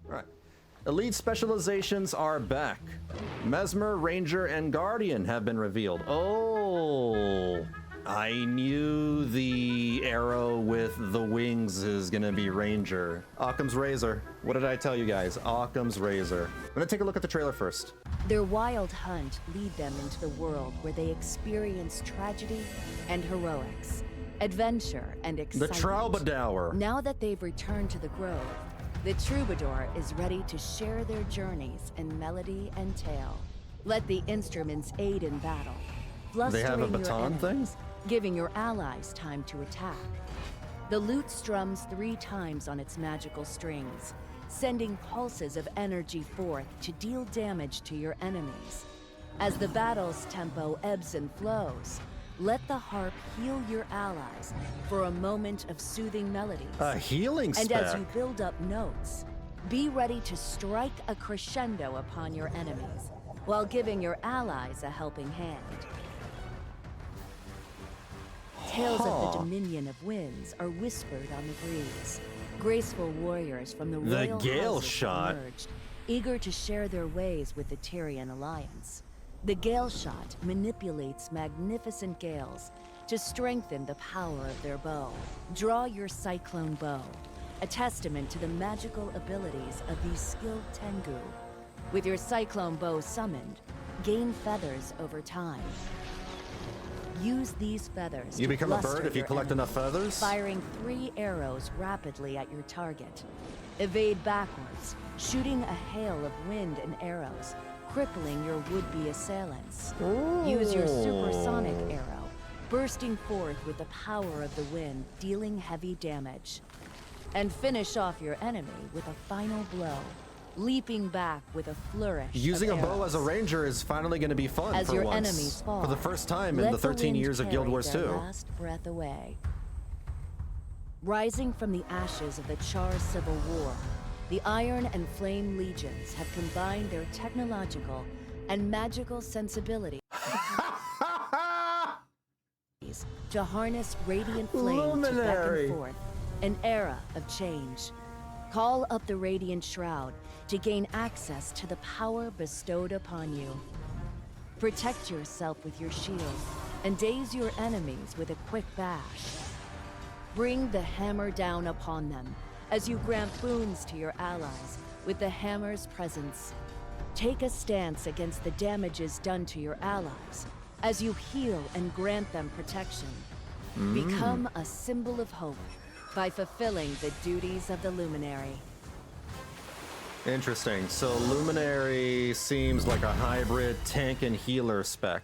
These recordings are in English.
Right. Elite specializations are back. Mesmer, Ranger, and Guardian have been revealed. Oh, I knew the arrow with the wings is gonna be Ranger. Occam's Razor. What did I tell you guys? Occam's Razor. I'm gonna take a look at the trailer first. Their wild hunt lead them into the world where they experience tragedy and heroics, adventure and excitement. The Troubadour. Now that they've returned to the Grove, the Troubadour is ready to share their journeys in melody and tale. Let the instruments aid in battle, They have a flustering your baton thing? enemies, giving your allies time to attack. The lute strums 3 times on its magical strings, sending pulses of energy forth to deal damage to your enemies. As the battle's tempo ebbs and flows, let the harp heal your allies for a moment of soothing melodies. A healing spec. And as you build up notes, be ready to strike a crescendo upon your enemies, while giving your allies a helping hand. Tales of the Dominion of Winds are whispered on the breeze. Graceful warriors from the royal Galeshot. emerged, eager to share their ways with the Tyrian alliance. The Galeshot manipulates magnificent gales to strengthen the power of their bow. Draw your cyclone bow, a testament to the magical abilities of these skilled Tengu. With your cyclone bow summoned, gain feathers over time. Use these feathers You to become a bluster bird if you your collect enough enemies, feathers? firing 3 arrows rapidly at your target. Evade backwards, shooting a hail of wind and arrows, crippling your would-be assailants. Use your supersonic arrow, bursting forth with the power of the wind, dealing heavy damage. And finish off your enemy with a final blow, leaping back with a flourish. Using a of bow as a arrows. ranger is finally going to be fun As for your once. enemies fall, For the first time in let the 13 wind years of Guild carry Wars their 2. last breath away. Rising from the ashes of the Char Civil War, the Iron and Flame Legions have combined their technological and magical sensibilities to harness radiant flame to Luminary. beckon forth an era of change. Call up the Radiant Shroud to gain access to the power bestowed upon you. Protect yourself with your shield and daze your enemies with a quick bash. Bring the hammer down upon them as you grant boons to your allies with the hammer's presence. Take a stance against the damages done to your allies as you heal and grant them protection. Become a symbol of hope by fulfilling the duties of the Luminary. Interesting. So Luminary seems like a hybrid tank and healer spec.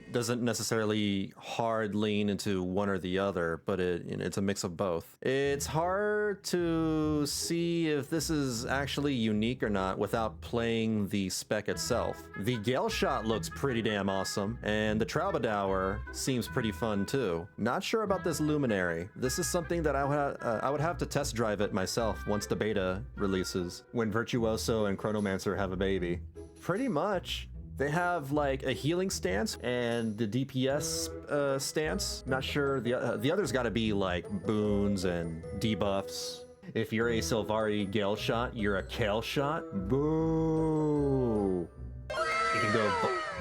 Doesn't necessarily hard lean into one or the other, but it's a mix of both. It's hard to see if this is actually unique or not without playing the spec itself. The Galeshot looks pretty damn awesome, and the Troubadour seems pretty fun too. Not sure about this Luminary. This is something that I would have to test drive it myself once the beta releases, when Virtuoso and Chronomancer have a baby. Pretty much. They have like a healing stance and the DPS stance. Not sure, the others gotta be like boons and debuffs. If you're a Sylvari Galeshot, you're a Galeshot. Boo! You can go,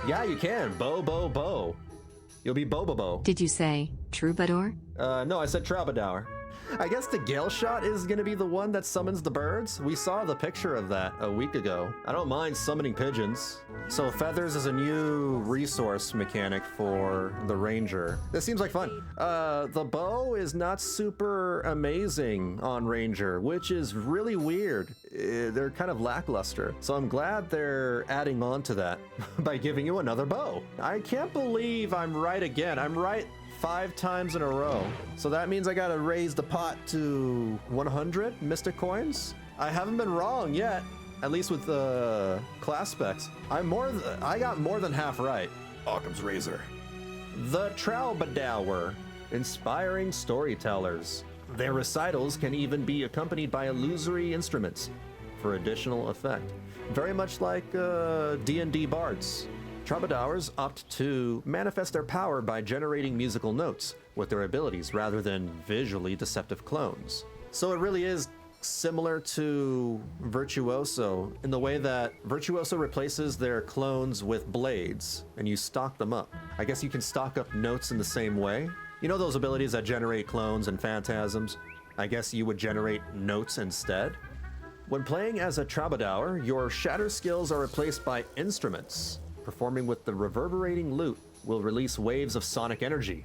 yeah, you can. Bo. You'll be Bo. Did you say Troubadour? No, I said Troubadour. I guess the Galeshot is gonna be the one that summons the birds. We saw the picture of that a week ago. I don't mind summoning pigeons. So feathers is a new resource mechanic for the ranger. This seems like fun. The bow is not super amazing on ranger, which is really weird. They're kind of lackluster. So I'm glad they're adding on to that by giving you another bow. I can't believe I'm right again. I'm right 5 times in a row. So that means I gotta raise the pot to 100 Mystic Coins? I haven't been wrong yet, at least with the class specs. I got more than half right. Occam's Razor. The Troubadour, inspiring storytellers. Their recitals can even be accompanied by illusory instruments for additional effect. Very much like D&D bards. Troubadours opt to manifest their power by generating musical notes with their abilities rather than visually deceptive clones. So it really is similar to Virtuoso in the way that Virtuoso replaces their clones with blades and you stock them up. I guess you can stock up notes in the same way. You know those abilities that generate clones and phantasms? I guess you would generate notes instead. When playing as a Troubadour, your shatter skills are replaced by instruments. Performing with the reverberating lute will release waves of sonic energy,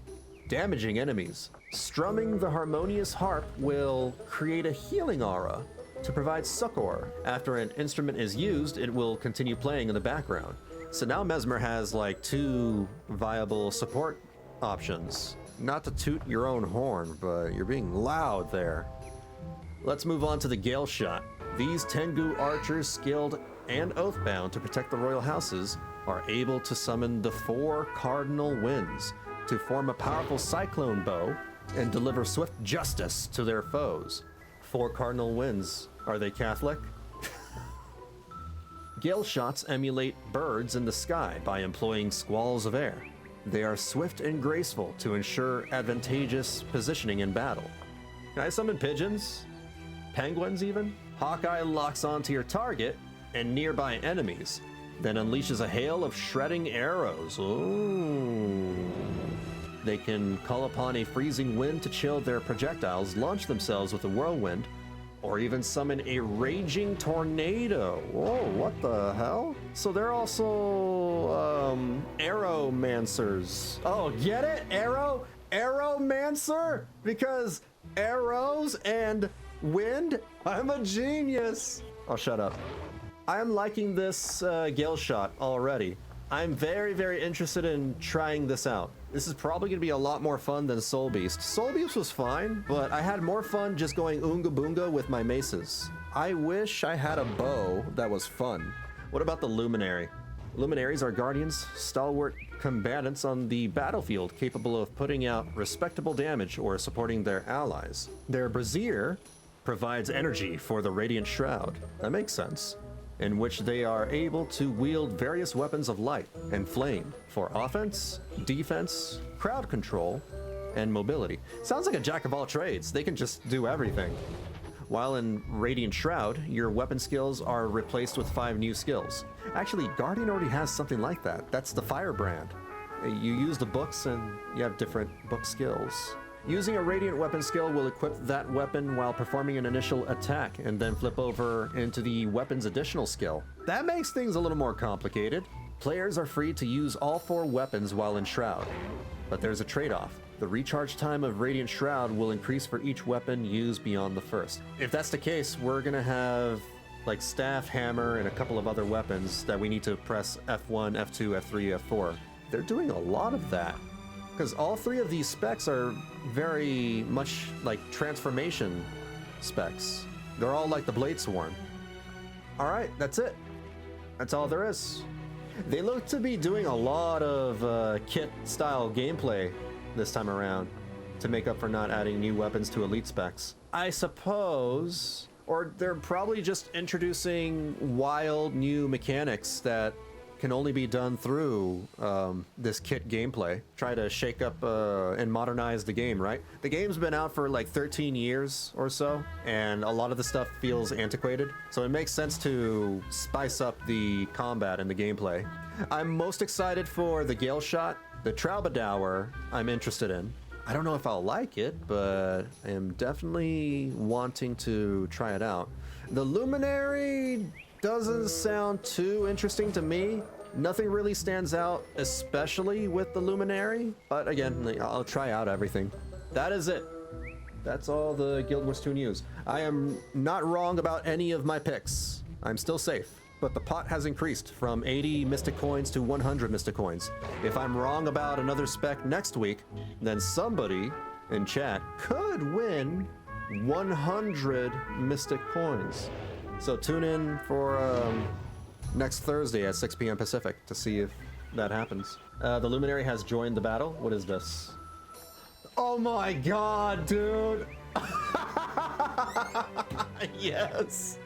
damaging enemies. Strumming the harmonious harp will create a healing aura to provide succor. After an instrument is used, it will continue playing in the background. So now Mesmer has like 2 viable support options. Not to toot your own horn, but you're being loud there. Let's move on to the Galeshot. These Tengu archers, skilled and oathbound to protect the royal houses, are able to summon the 4 cardinal winds to form a powerful cyclone bow and deliver swift justice to their foes. 4 cardinal winds. Are they Catholic? Galeshots emulate birds in the sky by employing squalls of air. They are swift and graceful to ensure advantageous positioning in battle. Can I summon pigeons? Penguins even? Hawkeye locks onto your target and nearby enemies, then unleashes a hail of shredding arrows. Ooh. They can call upon a freezing wind to chill their projectiles, launch themselves with a whirlwind, or even summon a raging tornado. Whoa, what the hell? So they're also, arrowmancers. Oh, get it? Arrowmancer? Because arrows and wind? I'm a genius. Oh, shut up. I'm liking this Galeshot already. I'm very, very interested in trying this out. This is probably going to be a lot more fun than Soul Beast. Soul Beast was fine, but I had more fun just going oonga boonga with my maces. I wish I had a bow that was fun. What about the Luminary? Luminaries are guardians, stalwart combatants on the battlefield capable of putting out respectable damage or supporting their allies. Their brazier provides energy for the Radiant Shroud. That makes sense. In which they are able to wield various weapons of light and flame for offense, defense, crowd control, and mobility. Sounds like a jack of all trades. They can just do everything. While in Radiant Shroud, your weapon skills are replaced with 5 new skills. Actually, Guardian already has something like that. That's the Firebrand. You use the books and you have different book skills. Using a Radiant weapon skill will equip that weapon while performing an initial attack and then flip over into the weapon's additional skill. That makes things a little more complicated. Players are free to use all 4 weapons while in Shroud, but there's a trade-off. The recharge time of Radiant Shroud will increase for each weapon used beyond the first. If that's the case, we're gonna have like staff, hammer, and a couple of other weapons that we need to press F1, F2, F3, F4. They're doing a lot of that. Because all 3 of these specs are very much like transformation specs. They're all like the Blade Sworn. Alright, that's it. That's all there is. They look to be doing a lot of kit-style gameplay this time around to make up for not adding new weapons to elite specs. I suppose, or they're probably just introducing wild new mechanics that can only be done through this kit gameplay. Try to shake up and modernize the game, right? The game's been out for like 13 years or so, and a lot of the stuff feels antiquated, so it makes sense to spice up the combat and the gameplay. I'm most excited for the Galeshot. The Troubadour I'm interested in. I don't know if I'll like it, but I am definitely wanting to try it out. The Luminary doesn't sound too interesting to me. Nothing really stands out, especially with the Luminary. But again, I'll try out everything. That is it. That's all the Guild Wars 2 news. I am not wrong about any of my picks. I'm still safe. But the pot has increased from 80 Mystic Coins to 100 Mystic Coins. If I'm wrong about another spec next week, then somebody in chat could win 100 Mystic Coins. So tune in for next Thursday at 6 p.m. Pacific to see if that happens. The Luminary has joined the battle. What is this? Oh my god, dude! Yes!